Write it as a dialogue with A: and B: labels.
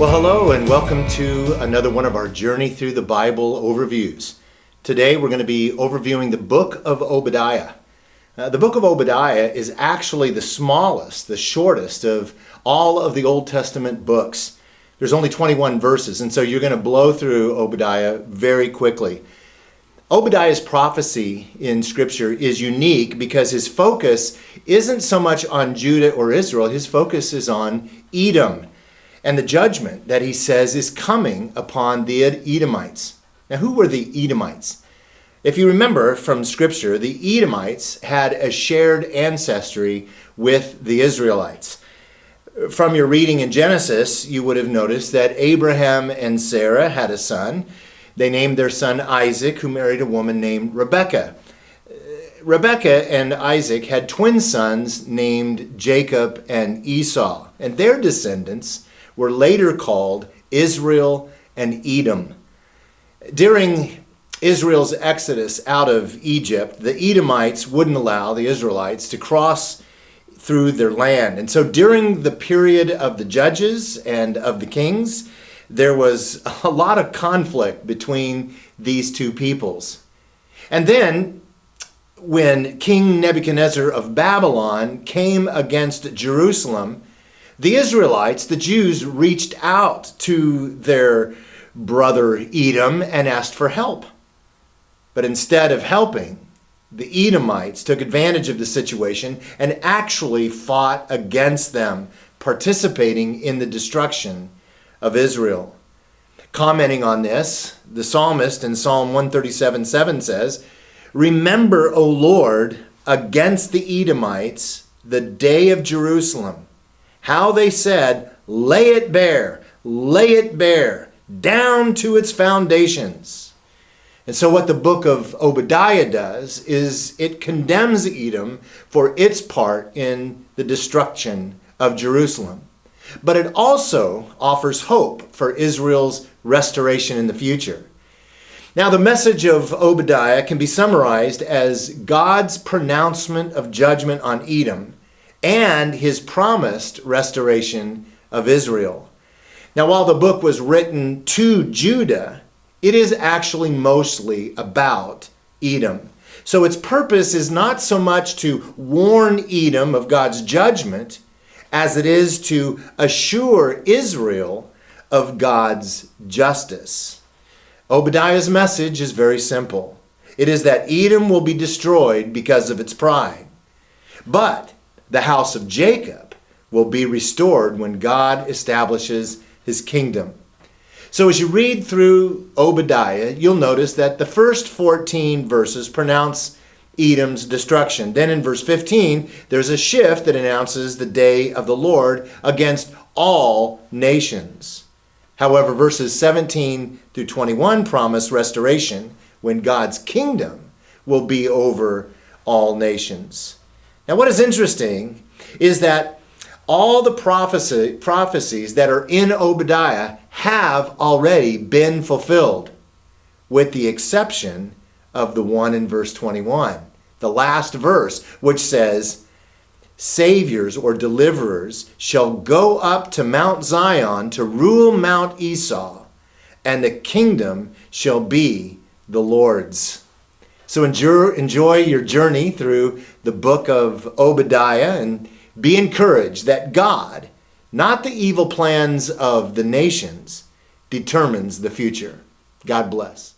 A: Well, hello and welcome to another one of our Journey Through the Bible overviews. Today we're going to be overviewing the book of Obadiah. The book of Obadiah is actually the smallest, the shortest of all of the Old Testament books. There's only 21 verses, and so you're going to blow through Obadiah very quickly. Obadiah's prophecy in Scripture is unique because his focus isn't so much on Judah or Israel. His focus is on Edom and the judgment that he says is coming upon the Edomites. Now, who were the Edomites? If you remember from Scripture, the Edomites had a shared ancestry with the Israelites. From your reading in Genesis, you would have noticed that Abraham and Sarah had a son. They named their son Isaac, who married a woman named Rebekah. Rebekah and Isaac had twin sons named Jacob and Esau, and their descendants were later called Israel and Edom. During Israel's exodus out of Egypt, the Edomites wouldn't allow the Israelites to cross through their land. And so during the period of the judges and of the kings, there was a lot of conflict between these two peoples. And then when King Nebuchadnezzar of Babylon came against Jerusalem, the Israelites, the Jews, reached out to their brother Edom and asked for help. But instead of helping, the Edomites took advantage of the situation and actually fought against them, participating in the destruction of Israel. Commenting on this, the psalmist in Psalm 137:7 says, "Remember, O Lord, against the Edomites the day of Jerusalem, how they said, lay it bare, down to its foundations." And so what the book of Obadiah does is it condemns Edom for its part in the destruction of Jerusalem. But it also offers hope for Israel's restoration in the future. Now, the message of Obadiah can be summarized as God's pronouncement of judgment on Edom and his promised restoration of Israel. Now, while the book was written to Judah, it is actually mostly about Edom. So its purpose is not so much to warn Edom of God's judgment as it is to assure Israel of God's justice. Obadiah's message is very simple. It is that Edom will be destroyed because of its pride. But the house of Jacob will be restored when God establishes his kingdom. So as you read through Obadiah, you'll notice that the first 14 verses pronounce Edom's destruction. Then in verse 15, there's a shift that announces the day of the Lord against all nations. However, verses 17 through 21 promise restoration when God's kingdom will be over all nations. Now, what is interesting is that all the prophecies that are in Obadiah have already been fulfilled, with the exception of the one in verse 21, the last verse, which says, "Saviors or deliverers shall go up to Mount Zion to rule Mount Esau, and the kingdom shall be the Lord's." So enjoy your journey through the book of Obadiah and be encouraged that God, not the evil plans of the nations, determines the future. God bless.